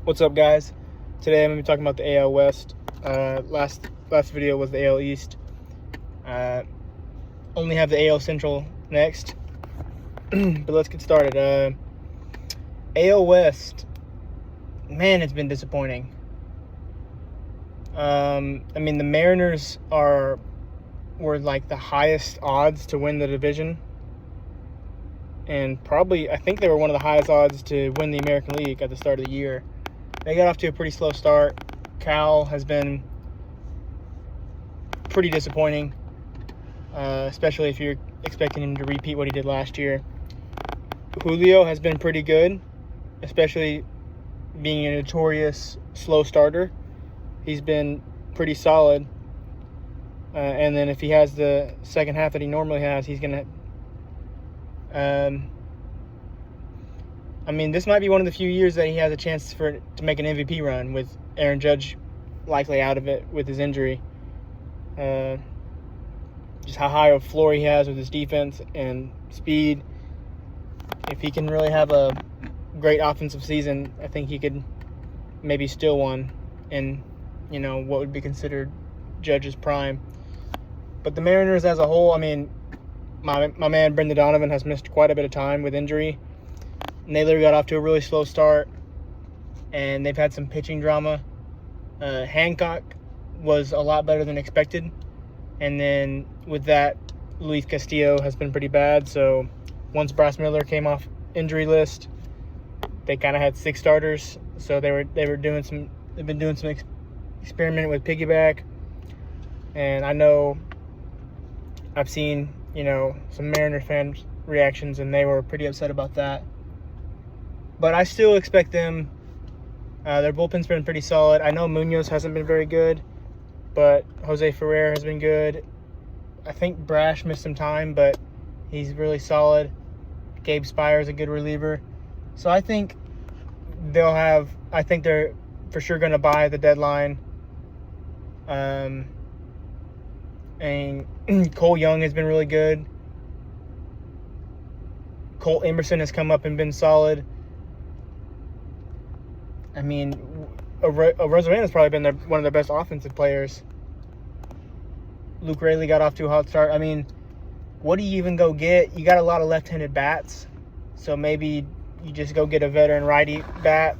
What's up, guys? Today I'm going to be talking about the AL West. Last video was the AL East. Only have the AL Central next. But let's get started. AL West, man, it's been disappointing. The Mariners were like the highest odds to win the division. And probably, I think they were one of the highest odds to win the American League at the start of the year. They got off to a pretty slow start. Cal has been pretty disappointing, especially if you're expecting him to repeat what he did last year. Julio has been pretty good, especially being a notorious slow starter. He's been pretty solid. And then if he has the second half that he normally has, he's going to... this might be one of the few years that he has a chance to make an MVP run, with Aaron Judge likely out of it with his injury. Just how high of a floor he has with his defense and speed. If he can really have a great offensive season, I think he could maybe steal one in, what would be considered Judge's prime. But the Mariners as a whole, my man Brendan Donovan has missed quite a bit of time with injury. Naylor got off to a really slow start, and they've had some pitching drama. Hancock was a lot better than expected, and then with that, Luis Castillo has been pretty bad. So once Bryce Miller came off injury list, they kind of had 6 starters. So they've been doing some experimenting with piggyback, and I know I've seen some Mariner fans' reactions, and they were pretty upset about that. But I still expect them. Their bullpen's been pretty solid. I know Munoz hasn't been very good, but Jose Ferrer has been good. I think Brash missed some time, but he's really solid. Gabe Spire is a good reliever. So I think they're for sure going to buy the deadline. And Cole Young has been really good. Colt Emerson has come up and been solid. Rosarina's probably been one of their best offensive players. Luke Raley got off to a hot start. What do you even go get? You got a lot of left-handed bats, so maybe you just go get a veteran righty bat.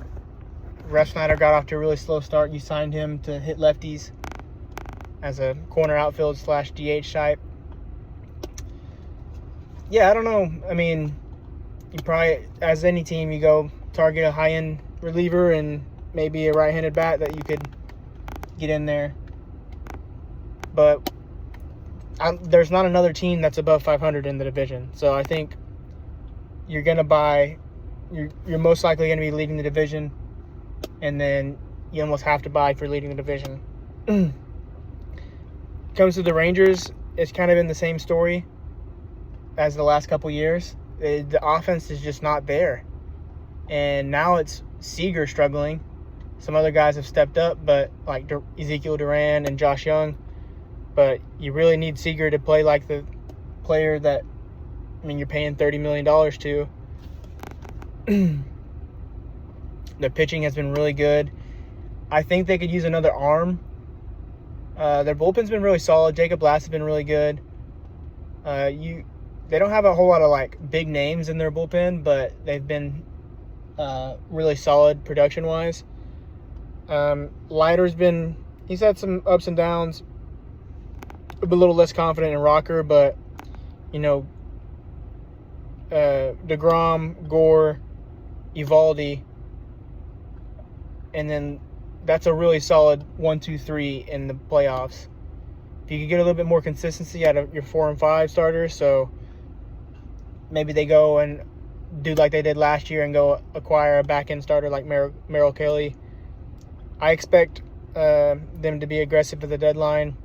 Refsnyder got off to a really slow start. You signed him to hit lefties as a corner outfield / DH type. Yeah, I don't know. You probably, as any team, you go target a high-end reliever and maybe a right-handed bat that you could get in there. But there's not another team that's above 500 in the division. So I think you're most likely going to be leading the division, and then you almost have to buy if you're leading the division. Comes to the Rangers, it's kind of been the same story as the last couple years. The offense is just not there. And now it's Seager struggling. Some other guys have stepped up, but like Ezekiel Duran and Josh Young. But you really need Seager to play like the player that you're paying $30 million to. Their pitching has been really good. I think they could use another arm. Their bullpen's been really solid. Jacob Lass has been really good. They don't have a whole lot of big names in their bullpen, but they've been really solid production-wise. Leiter's he's had some ups and downs. A little less confident in Rocker, but DeGrom, Gore, Evaldi, and then that's a really solid 1-2-3 in the playoffs. If you could get a little bit more consistency out of your 4 and 5 starters, so maybe they go and do like they did last year and go acquire a back-end starter like Merrill Kelly. I expect them to be aggressive at the deadline.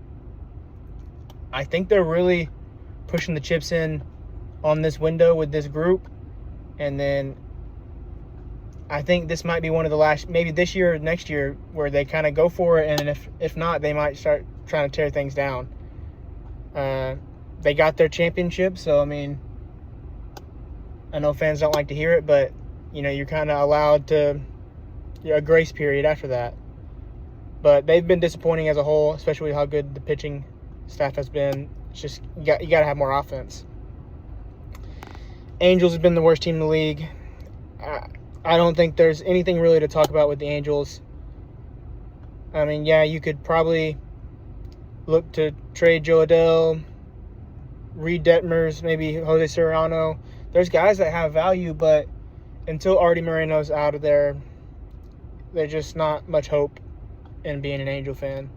I think they're really pushing the chips in on this window with this group. And then I think this might be one of the last, maybe this year or next year, where they kind of go for it. And if not, they might start trying to tear things down. They got their championship, so, I know fans don't like to hear it, but, you're kind of allowed to a grace period after that. But they've been disappointing as a whole, especially how good the pitching staff has been. It's just you got to have more offense. Angels have been the worst team in the league. I don't think there's anything really to talk about with the Angels. I mean, yeah, you could probably look to trade Jo Adell, Reed Detmers, maybe Jose Serrano. There's guys that have value, but until Artie Moreno's out of there, there's just not much hope in being an Angel fan.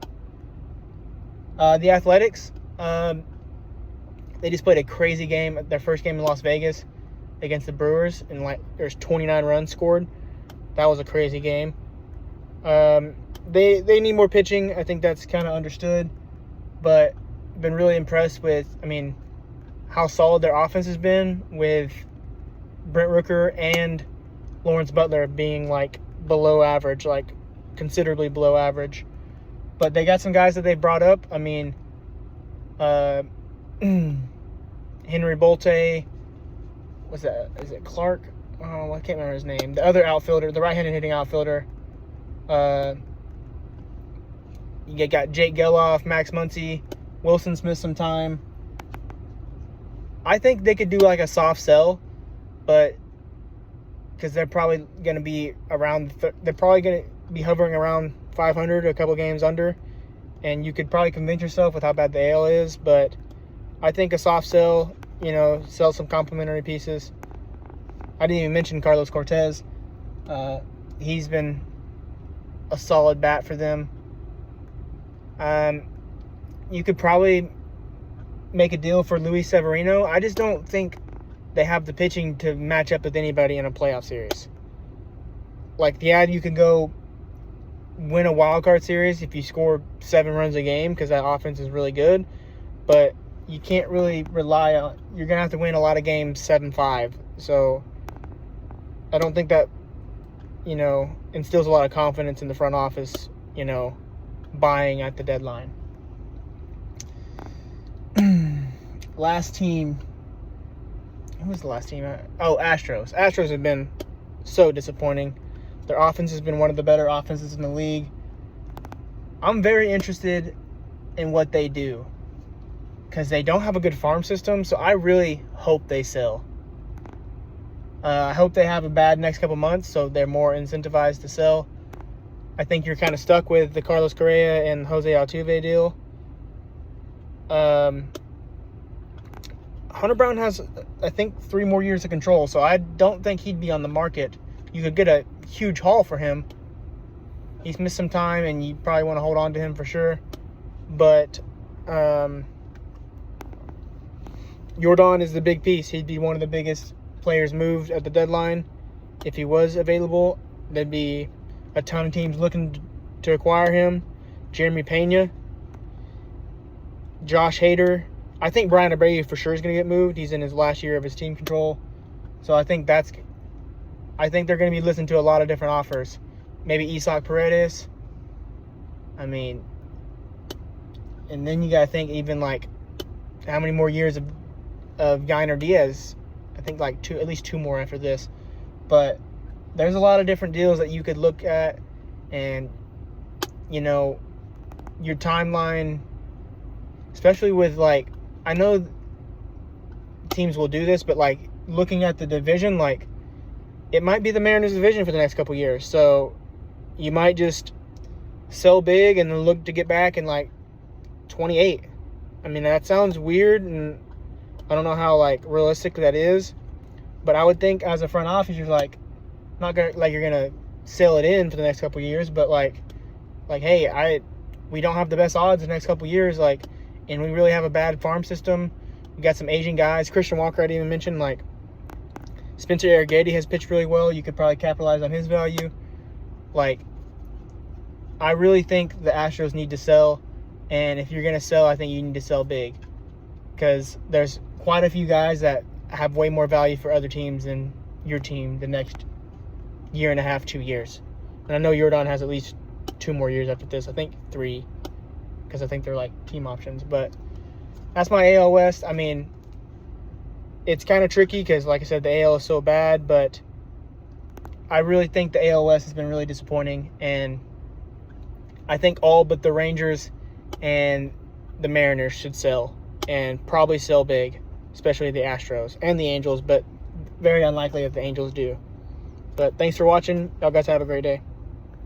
The Athletics, they just played a crazy game. Their first game in Las Vegas against the Brewers, and there's 29 runs scored. That was a crazy game. They need more pitching. I think that's kind of understood, but been really impressed with, how solid their offense has been with Brent Rooker and Lawrence Butler being below average, considerably below average. But they got some guys that they brought up. Henry Bolte, what's that? Is it Clark? Oh, I can't remember his name. The other outfielder, the right-handed hitting outfielder. You got Jake Geloff, Max Muncy, Wilson Smith some time. I think they could do a soft sell, but because they're probably going to be around, they're probably going to be hovering around 500, a couple games under, and you could probably convince yourself with how bad the AL is. But I think a soft sell, sell some complimentary pieces. I didn't even mention Carlos Cortez. He's been a solid bat for them. You could probably make a deal for Luis Severino. I just don't think they have the pitching to match up with anybody in a playoff series. You can go win a wild card series if you score 7 runs a game because that offense is really good, but you can't really rely on. You're gonna have to win a lot of games 7-5. So I don't think that instills a lot of confidence in the front office. Buying at the deadline. Last team. Who was the last team? Astros. Astros have been so disappointing. Their offense has been one of the better offenses in the league. I'm very interested in what they do because they don't have a good farm system, so I really hope they sell. I hope they have a bad next couple months so they're more incentivized to sell. I think you're kind of stuck with the Carlos Correa and Jose Altuve deal. Hunter Brown has, I think, 3 more years of control, so I don't think he'd be on the market. You could get a huge haul for him. He's missed some time, and you probably want to hold on to him for sure. But Yordan is the big piece. He'd be one of the biggest players moved at the deadline. If he was available, there'd be a ton of teams looking to acquire him. Jeremy Pena, Josh Hader. I think Brian Abreu for sure is going to get moved. He's in his last year of his team control. So I think they're going to be listening to a lot of different offers. Maybe Isaac Paredes. And then you got to think even how many more years of Yainer Diaz. I think at least 2 more after this. But there's a lot of different deals that you could look at, and your timeline, especially with I know teams will do this, but looking at the division, it might be the Mariners division for the next couple years. So you might just sell big and then look to get back in 28. That sounds weird, and I don't know how realistic that is, but I would think as a front office you're not gonna you're gonna sell it in for the next couple of years, but hey, we don't have the best odds the next couple of years, and we really have a bad farm system. We got some Asian guys. Christian Walker I didn't even mention. Spencer Arrighetti has pitched really well. You could probably capitalize on his value. I really think the Astros need to sell, and if you're gonna sell, I think you need to sell big because there's quite a few guys that have way more value for other teams than your team the next year and a half, 2 years. And I know Yordan has at least 2 more years after this. I think 3, because I think they're team options. But that's my AL West. It's kind of tricky because, like I said, the AL is so bad. But I really think the AL West has been really disappointing, and I think all but the Rangers and the Mariners should sell, and probably sell big, especially the Astros and the Angels, but very unlikely that the Angels do. But thanks for watching. Y'all guys have a great day.